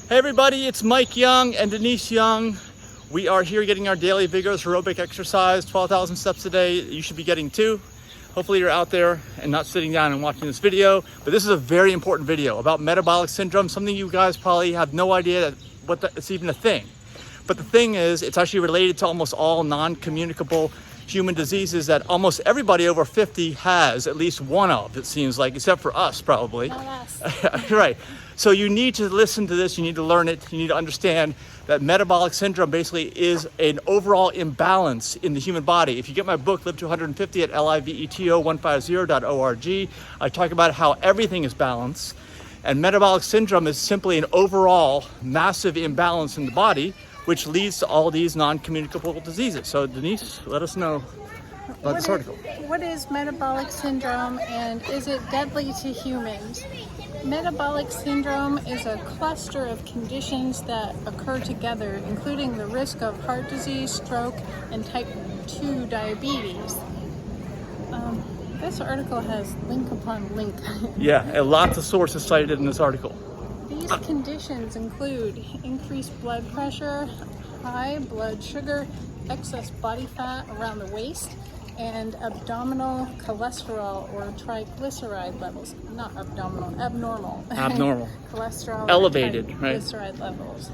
Hey everybody, it's Mike Young and Denise Young. We are here getting our daily vigorous aerobic exercise, 12,000 steps a day. You should be getting too. Hopefully you're out there and not sitting down and watching this video. But this is a very important video about metabolic syndrome, something you guys probably have no idea that it's even a thing. But the thing is, it's actually related to almost all non-communicable human diseases that almost everybody over 50 has at least one of, it seems like, except for us probably. Not us. Right. So you need to listen to this, you need to learn it, you need to understand that metabolic syndrome basically is an overall imbalance in the human body. If you get my book, Live to 150 at liveto150.org, I talk about how everything is balanced. And metabolic syndrome is simply an overall massive imbalance in the body, which leads to all these non-communicable diseases. So Denise, let us know about this article. What is metabolic syndrome and is it deadly to humans? Metabolic syndrome is a cluster of conditions that occur together, including the risk of heart disease, stroke, and type 2 diabetes. This article has link upon link. Yeah, and lots of sources cited in this article. These conditions include increased blood pressure, high blood sugar, excess body fat around the waist, and abdominal cholesterol or triglyceride levels. Not abdominal, abnormal. Abnormal. Cholesterol Elevated, or right? triglyceride levels.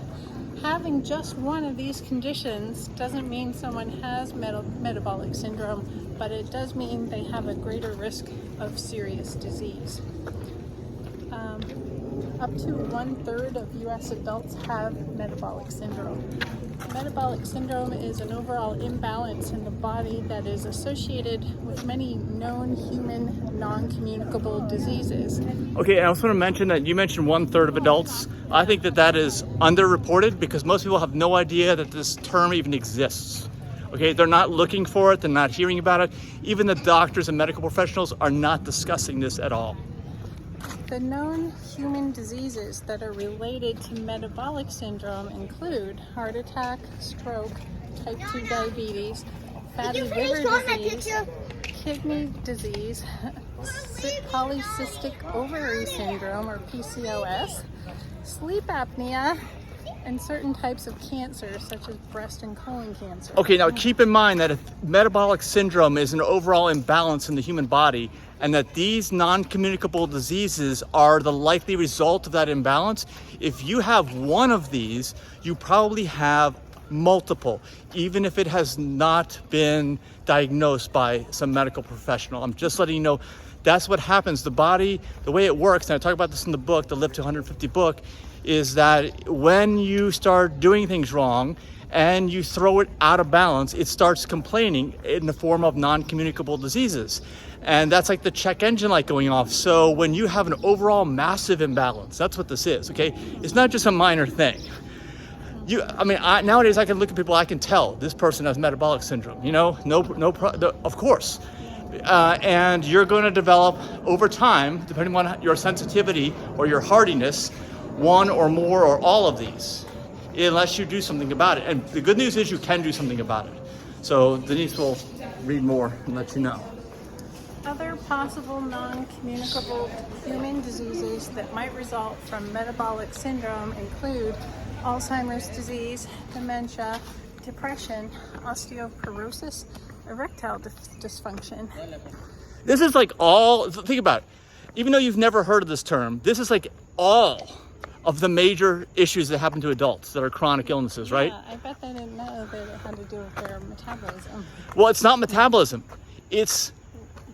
Having just one of these conditions doesn't mean someone has metabolic syndrome, but it does mean they have a greater risk of serious disease. Up to 1/3 of U.S. adults have metabolic syndrome. Metabolic syndrome is an overall imbalance in the body that is associated with many known human non-communicable diseases. Okay, I also want to mention that you mentioned 1/3 of adults. I think that is underreported because most people have no idea that this term even exists. Okay, they're not looking for it, they're not hearing about it. Even the doctors and medical professionals are not discussing this at all. The known human diseases that are related to metabolic syndrome include heart attack, stroke, type 2 diabetes, fatty liver disease, kidney disease, polycystic ovary syndrome or PCOS, sleep apnea, and certain types of cancer such as breast and colon cancer. Okay, now keep in mind that if metabolic syndrome is an overall imbalance in the human body, and that these non-communicable diseases are the likely result of that imbalance, if you have one of these, you probably have multiple, even if it has not been diagnosed by some medical professional. I'm just letting you know that's what happens. The body, the way it works, and I talk about this in the book, the Live to 150 book, is that when you start doing things wrong and you throw it out of balance, it starts complaining in the form of non-communicable diseases. And that's like the check engine light going off. So when you have an overall massive imbalance, that's what this is, okay? It's not just a minor thing. Nowadays I can look at people, I can tell this person has metabolic syndrome, of course. And you're going to develop over time, depending on your sensitivity or your hardiness, one or more or all of these, unless you do something about it. And the good news is you can do something about it. So Denise will read more and let you know. Other possible non-communicable human diseases that might result from metabolic syndrome include Alzheimer's disease, dementia, depression, osteoporosis, erectile dysfunction. This is like all, think about it. Even though you've never heard of this term, this is like all of the major issues that happen to adults that are chronic illnesses, right? Yeah, I bet they didn't know that it had to do with their metabolism. Well, it's not metabolism. It's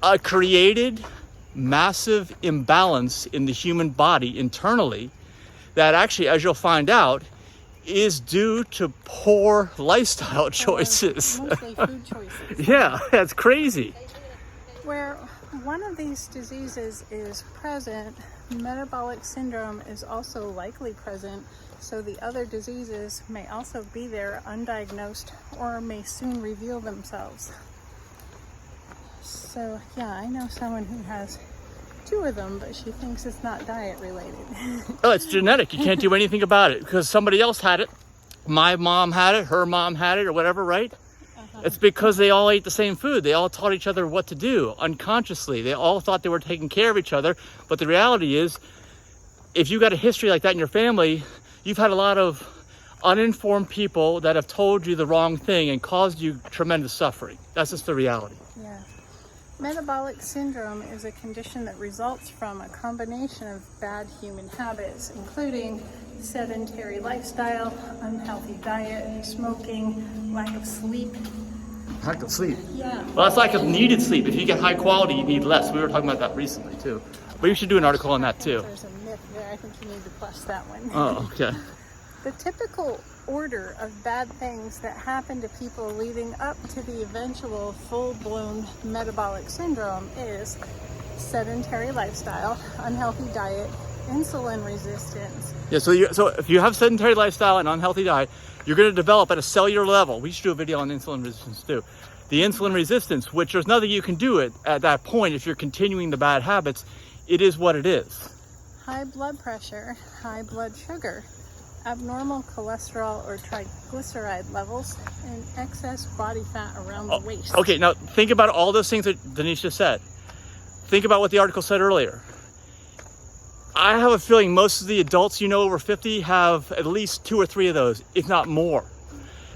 a created massive imbalance in the human body internally that actually, as you'll find out, is due to poor lifestyle choices. Mostly food choices. Yeah, that's crazy. Where one of these diseases is present, metabolic syndrome is also likely present, so the other diseases may also be there undiagnosed or may soon reveal themselves. So yeah, I know someone who has 2 of them, but she thinks it's not diet related. Oh, it's genetic. You can't do anything about it because somebody else had it. My mom had it, her mom had it, or whatever, right? It's because they all ate the same food. They all taught each other what to do unconsciously. They all thought they were taking care of each other. But the reality is, if you got a history like that in your family, you've had a lot of uninformed people that have told you the wrong thing and caused you tremendous suffering. That's just the reality. Yeah. Metabolic syndrome is a condition that results from a combination of bad human habits, including sedentary lifestyle, unhealthy diet, smoking, lack of sleep. Lack of sleep. Yeah. Well, that's lack of needed sleep. If you get high quality, you need less. We were talking about that recently too. But you should do an article on that too. There's a myth there. I think you need to plus that one. Oh, okay. The typical order of bad things that happen to people leading up to the eventual full-blown metabolic syndrome is sedentary lifestyle, unhealthy diet, insulin resistance. Yeah, so if you have sedentary lifestyle and unhealthy diet, you're going to develop at a cellular level. We should do a video on insulin resistance too. The insulin resistance, which there's nothing you can do at that point if you're continuing the bad habits. It is what it is. High blood pressure, high blood sugar, abnormal cholesterol or triglyceride levels, and excess body fat around the waist. Okay, now think about all those things that Denise just said. Think about what the article said earlier. I have a feeling most of the adults you know over 50 have at least 2 or 3 of those, if not more.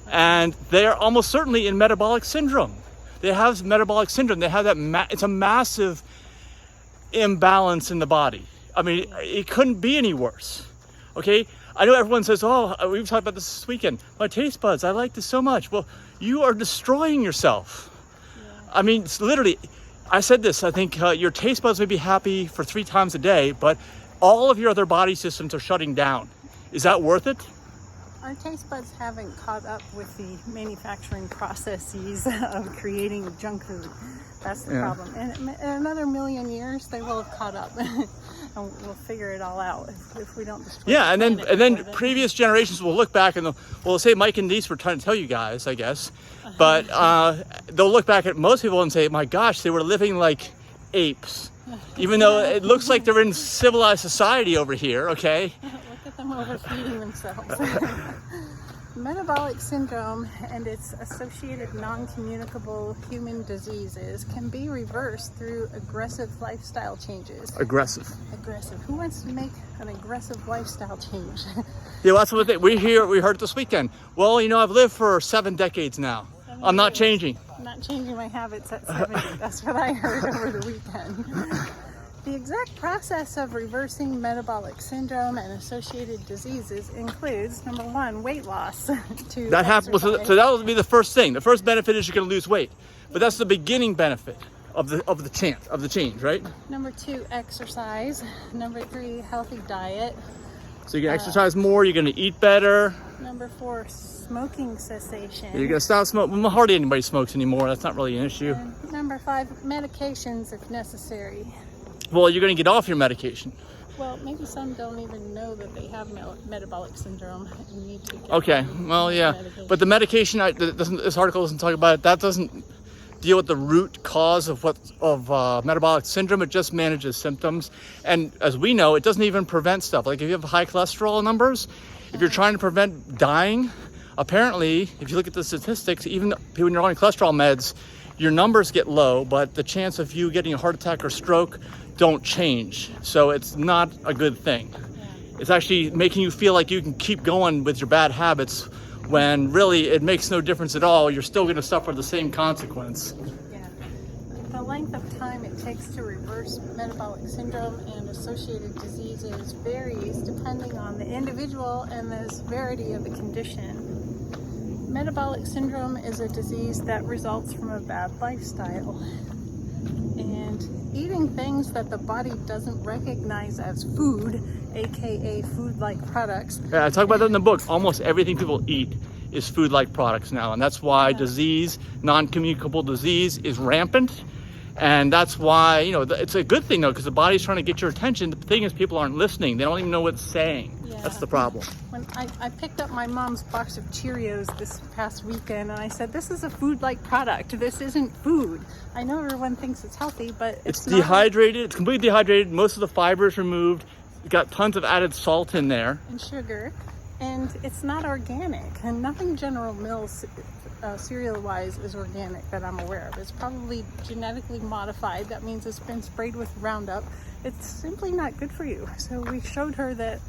And they're almost certainly in metabolic syndrome. They have metabolic syndrome. They have that, it's a massive imbalance in the body. I mean, it couldn't be any worse, okay? I know everyone says, oh, we've talked about this weekend. My taste buds, I like this so much. Well, you are destroying yourself. Yeah. I mean, it's literally, I said this, I think your taste buds may be happy for 3 times a day, but all of your other body systems are shutting down. Is that worth it? Our taste buds haven't caught up with the manufacturing processes of creating junk food. That's the problem. And in another 1,000,000 years, they will have caught up. And we'll figure it all out if we don't destroy Yeah, and then previous generations will look back and they'll say Mike and Denise were trying to tell you guys, I guess. But they'll look back at most people and say, my gosh, they were living like apes. Even though it looks like they're in civilized society over here, okay? Look at them overfeeding themselves. Metabolic syndrome and its associated non-communicable human diseases can be reversed through aggressive lifestyle changes. Aggressive. Who wants to make an aggressive lifestyle change? Yeah, well, that's what we heard this weekend. Well, you know, I've lived for 7 decades now. I'm not changing. I'm not changing my habits at 70. That's what I heard over the weekend. The exact process of reversing metabolic syndrome and associated diseases includes, number 1, weight loss. So that would be the first thing. The first benefit is you're going to lose weight, but that's the beginning benefit of the change, right? Number 2, exercise. Number 3, healthy diet. So you're going to exercise more. You're going to eat better. Number 4, smoking cessation. You're going to stop smoking. Well, hardly anybody smokes anymore. That's not really an issue. And number 5, medications if necessary. Well, you're going to get off your medication. Well, maybe some don't even know that they have metabolic syndrome and need to get Okay, well, yeah. medication. But the medication, this article doesn't talk about it. That doesn't deal with the root cause of metabolic syndrome. It just manages symptoms. And as we know, it doesn't even prevent stuff. Like if you have high cholesterol numbers, if you're trying to prevent dying, apparently, if you look at the statistics, even when you're on cholesterol meds, your numbers get low, but the chance of you getting a heart attack or stroke don't change. So it's not a good thing. It's actually making you feel like you can keep going with your bad habits when really it makes no difference at all. You're still going to suffer the same consequence. Yeah. The length of time it takes to reverse metabolic syndrome and associated diseases varies depending on the individual and the severity of the condition. Metabolic syndrome is a disease that results from a bad lifestyle. And eating things that the body doesn't recognize as food, aka food-like products. Yeah, I talk about that in the book. Almost everything people eat is food-like products now, and that's why disease, non-communicable disease, is rampant. And that's why, you know, it's a good thing though, because the body's trying to get your attention. The thing is, people aren't listening. They don't even know what it's saying. Yeah. That's the problem. When I picked up my mom's box of Cheerios this past weekend, and I said, this is a food-like product. This isn't food. I know everyone thinks it's healthy, but it's dehydrated. It's completely dehydrated. Most of the fiber is removed. It's got tons of added salt in there. And sugar. And it's not organic. And nothing General Mills cereal-wise is organic that I'm aware of. It's probably genetically modified. That means it's been sprayed with Roundup. It's simply not good for you. So we showed her that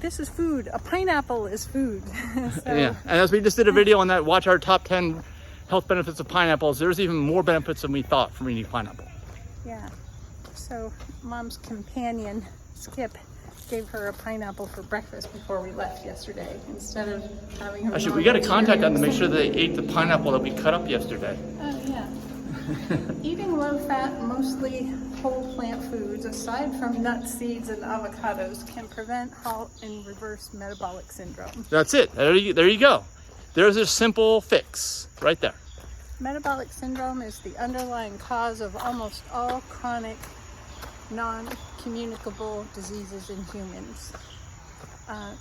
this is food. A pineapple is food. So, Yeah, and as we just did a video on that, watch our top 10 health benefits of pineapples. There's even more benefits than we thought from eating pineapple. yeah. So Mom's companion, Skip, gave her a pineapple for breakfast before we left yesterday instead of having her. Actually, we got to contact them to make sure they ate the pineapple that we cut up yesterday. Oh, yeah. Eating low-fat, mostly whole plant foods, aside from nuts, seeds, and avocados, can prevent, halt, and reverse metabolic syndrome. That's it. There you go. There's a simple fix right there. Metabolic syndrome is the underlying cause of almost all chronic, non-communicable diseases in humans.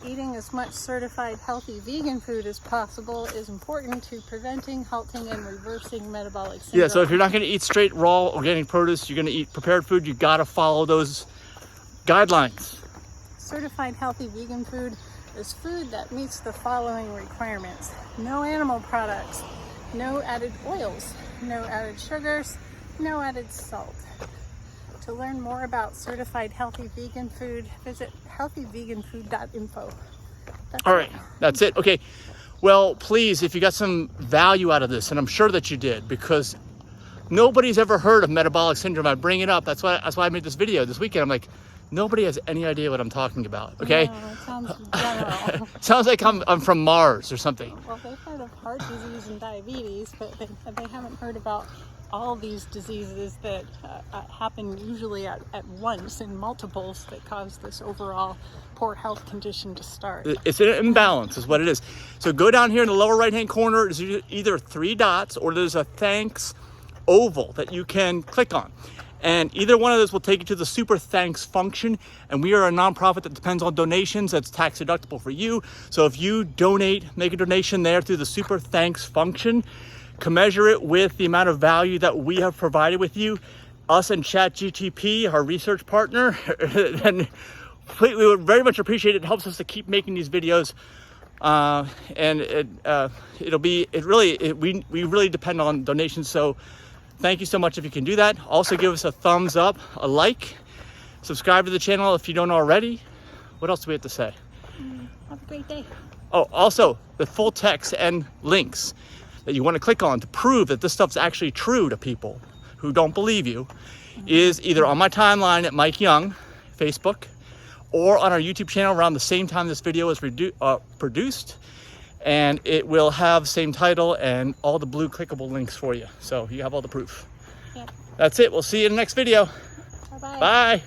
Eating as much certified healthy vegan food as possible is important to preventing, halting, and reversing metabolic syndrome. Yeah, so if you're not going to eat straight raw organic produce, you're going to eat prepared food, you got to follow those guidelines. Certified healthy vegan food is food that meets the following requirements: no animal products, no added oils, no added sugars, no added salt. To learn more about certified healthy vegan food, visit healthyveganfood.info. All right, that's it. Okay, well, please, if you got some value out of this, and I'm sure that you did, because nobody's ever heard of metabolic syndrome. I bring it up. That's why I made this video this weekend. I'm like, nobody has any idea what I'm talking about. Okay. No, it sounds general. Sounds like I'm from Mars or something. Well, they've heard of heart disease and diabetes, but they haven't heard about all these diseases that happen usually at once in multiples that cause this overall poor health condition to start. It's an imbalance is what it is. So go down here in the lower right hand corner. There's either 3 dots or there's a thanks oval that you can click on. And either one of those will take you to the Super Thanks function. And we are a nonprofit that depends on donations. That's tax deductible for you. So if you donate, make a donation there through the Super Thanks function, commensurate it with the amount of value that we have provided with you, us and ChatGTP, our research partner, and we would very much appreciate it. It helps us to keep making these videos, and we really depend on donations. So thank you so much if you can do that. Also give us a thumbs up, a like, subscribe to the channel if you don't already. What else do we have to say? Have a great day. Oh, also the full text and links that you want to click on to prove that this stuff's actually true to people who don't believe you is either on my timeline at Mike Young, Facebook, or on our YouTube channel around the same time this video is produced. And it will have same title and all the blue clickable links for you. So you have all the proof. Yep. That's it. We'll see you in the next video. Bye-bye. Bye.